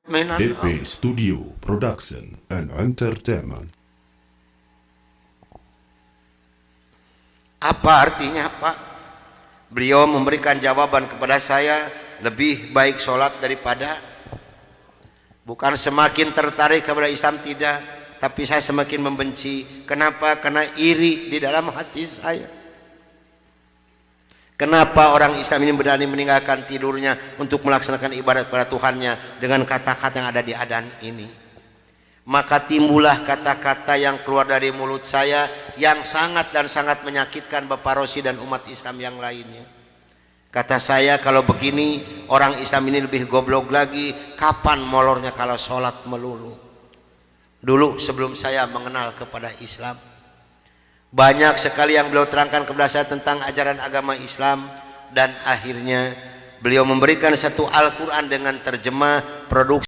DP Studio Production and Entertainment. Apa artinya, Pak? Beliau memberikan jawaban kepada saya, lebih baik sholat daripada. Bukan semakin tertarik kepada Islam, tidak, tapi saya semakin membenci. Kenapa? Karena iri di dalam hati saya. Kenapa orang Islam ini berani meninggalkan tidurnya untuk melaksanakan ibadat pada Tuhannya dengan kata-kata yang ada di adzan ini? Maka timbullah kata-kata yang keluar dari mulut saya yang sangat dan sangat menyakitkan Bapak Rosi dan umat Islam yang lainnya. Kata saya, kalau begini orang Islam ini lebih goblok lagi. Kapan molornya kalau sholat melulu? Dulu sebelum saya mengenal kepada Islam, banyak sekali yang beliau terangkan kepada saya tentang ajaran agama Islam, dan akhirnya beliau memberikan satu Al-Quran dengan terjemah produksi